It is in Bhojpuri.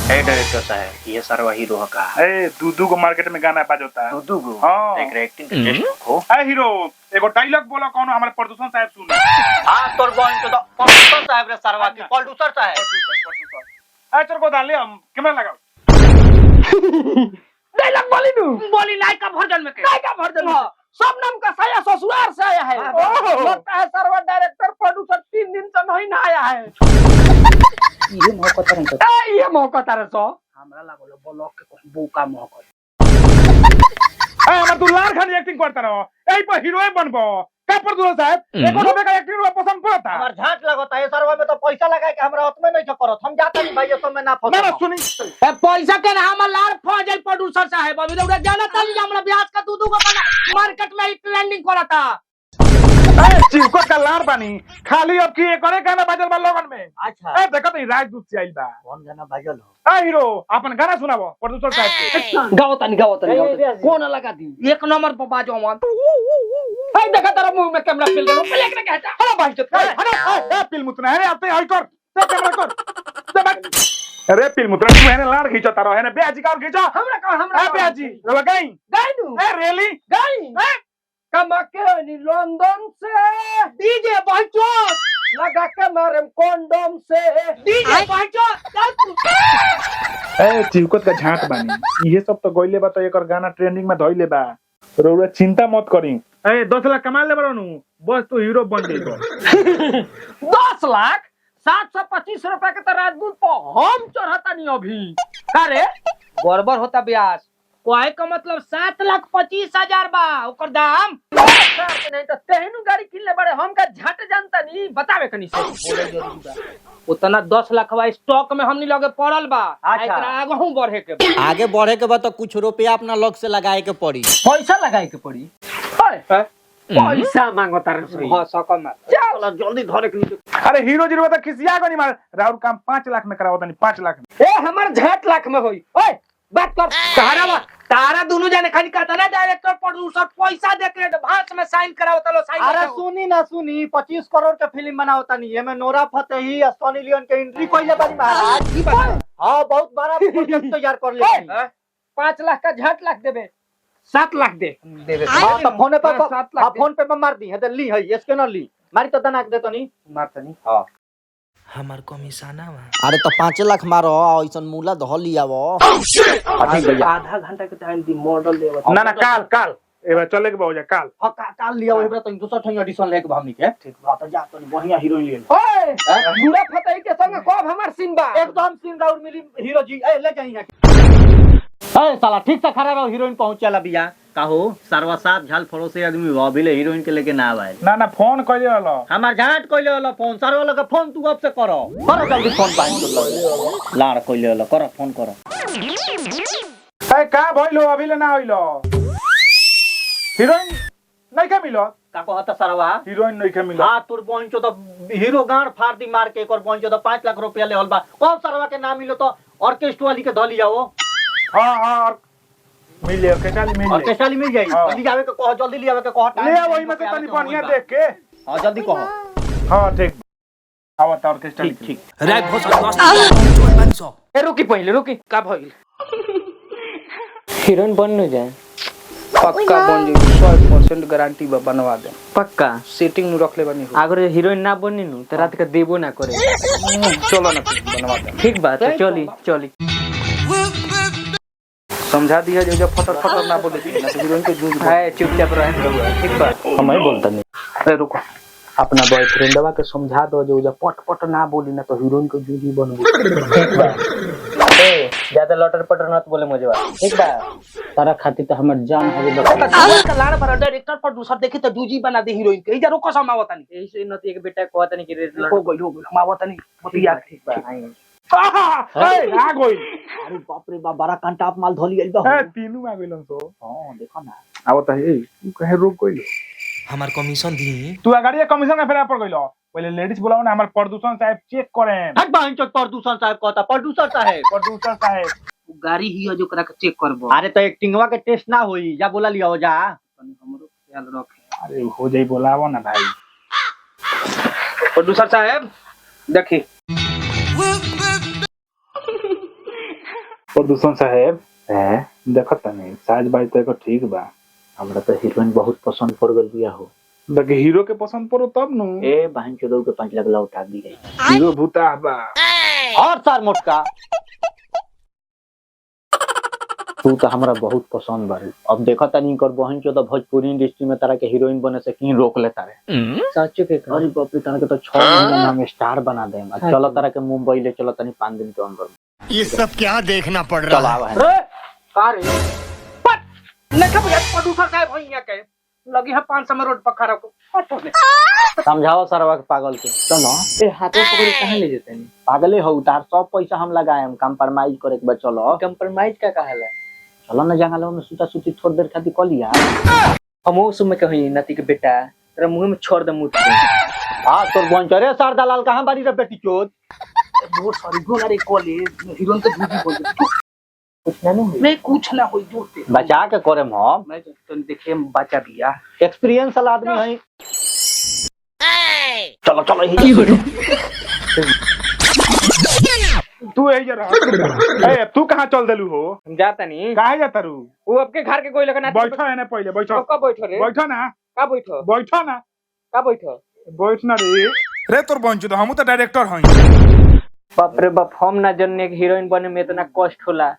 डायरेक्टर साहब ये सारा हीरो का दूधू को मार्केट में गाना बाजता है दूधू को हाँ एक एक्टिंग का टेस्ट रखो हीरो एगो डायलॉग बोला कौन हमारे प्रदूषण साहब सुन हां तोर बहन तो प्रोड्यूसर साहब रे सरवा की प्रोड्यूसर साहब चल को डाल ले हम कैमरा लगाओ डायलॉग बोली नायका वर्जन में सब नाम का साया ससुराल से आया है लगता है सर्वर डायरेक्टर प्रोड्यूसर 3 दिन से नहीं ना आया है ये मौका तारे सो हमरा लागल ब्लॉक के कोई बोका मौका हमर तू लार खान एक्टिंग करता रहो एई पर हीरोइन बनबो का प्रदूषण साहब एको नबे का एक्टिंग रो पसंद पड़ता हमर झाट लगता है सरवा में तो पैसा लगा के हमरा उतमे नहीं करत हम जाता नहीं भाई ये सब में ना फंस ना सुनी पैसा के ना हमर लार फौजल प्रोड्यूसर साहब अभी लोग जाना तनी हमरा ब्याज का दूध को बना मार्केट में ट्रेंडिंग करता चिवको का लार बानी खाली अब की एक और गाना बाजल बा लोगन में अच्छा देखत ही राजदूत से आइल बा कौन गाना बाजल हो हीरो अपन गाना सुनाबो प्रोड्यूसर साहब के गाओ तनी कौन लगा दी एक नंबर पर बाजो मन हाय देखा तेरा मुंह में कैमरा फिल दे प्ले के हटा हलो भाई हटा फिल्म उतना है आते आई कर कैमरा कर अरे फिल्म उतना तू है लार खींचो तारो है ब्याजी का खींचो हमरा ब्याजी लगाई गाइनु ए रेली गाई कमके लंदन से डीजे बहचो लगा के मारे कंडोम से डीजे बहचो ए चिवकत का झाट बानी ये सब तो गइले बा तो एकर गाना ट्रेंडिंग में धइले बा रउरा चिंता मत करी 10 लाख कमा ले बरनु बस तू हीरो बन गई 10 लाख 725 रुपए के तो राजदूत पर हम चढ़ता नहीं अभी अरे गड़बड़ होता ब्याज कोई का मतलब 7,25,000 बा ओकर दाम नहीं तो तेहनु गाड़ी किन ले बड़े हम का झट जानता नहीं बतावे कनी से बोले जरूरी बा उतना 10 लाख बा स्टॉक में हमनी लगे पड़ल बा एकरा आगहू बढ़े के आगे बढ़े के बाद तो कुछ रुपया अपना लग से लगाए के पड़ी पैसा लगाए के पड़ी पैसा मांगो तारे सही हां सकम चल जल्दी धरे के अरे हीरो जीरो तो खिसिया को नहीं मार राउर काम 5 लाख में करावता नहीं 5 लाख में ए हमर 8 लाख में होई ओए बात कर तारा दोनों जाने खाली कहता ना डायरेक्टर प्रोड्यूसर पैसा दे के एडवांस में साइन करावता लो साइन अरे सुनी ना सुनी 25 करोड़ के फिल्म बनावता नहीं है मैं नोरा फतेही सनी लियोन के एंट्री कोइले बारी महाराज की बात हां बहुत बड़ा प्रोजेक्ट तैयार कर ले 5 लाख का 8 लाख देबे 7 लाख देबे हां तो फोन पे मार दी है ली है स्कैनर ली मारी तो दना दे तो नहीं मारता नहीं हां हमार कमीशना अरे तो 5 लाख मारो ऐसन मूला ध लियावो आधा घंटा के टाइम दी मॉडल देबो ना काल एबे चले के बहुजा काल हां काल लियावो एबरा तो दूसरा ठंग एडिशन लेके हमनी के ठीक बात जा तो बढ़िया हीरोइन ले ओए पूरा फतई के संग कब हमार सीन बा एकदम सीन राउर मिली हीरो जी ए ले जाई ए साला ठीक से खड़ा रहो हीरोइन पहुंचला बिया काहो सरवा साथ झाल फरोसे आदमी अभी हीरोइन के लेके ना आवे ना फोन कइले हलो हमार झाट कइले हलो फोन सरवा लगे फोन तू अब से करो जल्दी फोन पाइन तो लाड़ कइले हलो करो फोन करो ए का भइलो अभी ले ना होइलो हीरोइन नहीं के मिलो का कहता सरवा हीरोइन नहीं के मिलो हां तोर पहुंचो तो हीरो गांड फाड़ दी मार के एक और पहुंचो तो 5 लाख रुपया ले हल बा कौन सरवा के ना मिलो तो ऑर्केस्ट्रा वाली के धली जाओ हां मिल ले ऑर्केस्ट्रा मिल जाई जल्दी जावे के कह जल्दी ले आवे के कह ले वही में तनी बढ़िया देख के हां जल्दी कहो हां ठीक आवत ऑर्केस्ट्रा ठीक रे भोस ए रुकी पहिले रुकी का भइल हीरोइन बन न जाए पक्का बन जाई 100% गारंटी बा बनवा दे पक्का सेटिंग नु रखले बनी अगर हीरोइन ना बनी नु त रात के देबो ना करे चलो ना बनवा दे ठीक बात है चली समझा दिया जो फटर ना बोले ना तो हीरोइन के जूझ है चुपचाप रहे ठीक बात हम ही बोलता नहीं अरे रुको अपना बॉयफ्रेंडवा के समझा दो जो पट ना बोली ना तो हीरोइन के जूझी बनबो ठीक बा ए ज्यादा लटर पटर मत बोले मुझे ठीक बा तारा खातिर तो हमर जान हवे का लाड़ पर डायरेक्टर प्रोड्यूसर देखी तो जूझी बना दे हीरोइन के इधर रुको समावता नहीं ऐसे नती के बेटा कहता नहीं कि हो गई मावता नहीं बतिया ठीक बा आ गई अरे बाप रे बाप बड़ा कंटाप माल धोली आइल बा ए तीनू आ गइलन सो हां देखो ना आवत है तू कहे रुक गइल हमार कमीशन दी तू अगाड़ी कमीशन में फेरा पड़ गइलो पहले लेडीज बुलाओ ना हमार प्रदूषण साहब चेक करें हट बाइन चोट प्रदूषण साहब कहता प्रदूषण साहब गाड़ी ही है जो करा के चेक करबो अरे तो एक्टिंगवा के टेस्ट ना होई जा बोला लिया हो जा हमरो ख्याल रखे अरे हो जाई बोलावो ना भाई प्रोड्यूसर साहब देखी प्रदूषण साहेब देखत नहीं साज बाई तो एको ठीक बा। हमरा तो हीरोइन बहुत पसंद पड़ गल बिया हो। बाकी हीरो के पसंद पड़ो तब नु। ए बहन चोदो के 5 लाख ला उठा दी गई। हीरो भूता बा। और सार मोटका तू तो हमरा बहुत पसंद बारे। अब देखा तनी कर बहन चोदा भोजपुरी इंडस्ट्री में तारा के हीरोइन बने से की रोक ले तारे। सच के अरे बाप रे, तारा के तो 6 महीना में हम स्टार बना देम। चलो तारा के मुंबई ले चलो तनी 5 दिन के अंदर। ये सब क्या देखना पड़ रहा है? चला बहन रे कारे पट लेके भैया प्रोड्यूसर साहब भैया के लगी है 500 में रोड पर खड़ा को पटो ले समझाओ सरवा के पागल के। चलो ए हाथों पकड़ कहां ले जेते नी पागले हो तार सब पैसा हम लगाएम कंप्रोमाइज करे के बा। चलो कंप्रोमाइज का कहला चलो ना जंगलों में सूता सूती थोड़ी देर खातिर कर लिया। हमो सुन में कहि नाती के बेटा तेरा मुंह में छोड़ दे मुंह हां तोर बंचरे सर दलाल कहां बारी रे बेटी चोद। बहुत सारी गुना रे कॉलेज हीरोइन तो झूठी बोल दे कुछ ना नहीं कुछ ना होई दूर पे बचा के करे हम। मैं तो देखे बच्चा बिया एक्सपीरियंस वाला आदमी है। चलो चलो ही तू यही जरा ए तू कहां चल देलू हो? हम जाता नहीं काहे जाता रू? वो आपके घर के कोई लगना बैठो है ना पहले बैठो। कब बैठो रे बैठो ना का बैठो बैठो ना का बैठो बैठ ना रे तोर बंचू तो हम तो डायरेक्टर हई। बाप रे बाप हम ना जनने हीरोइन बने में इतना कष्ट होला।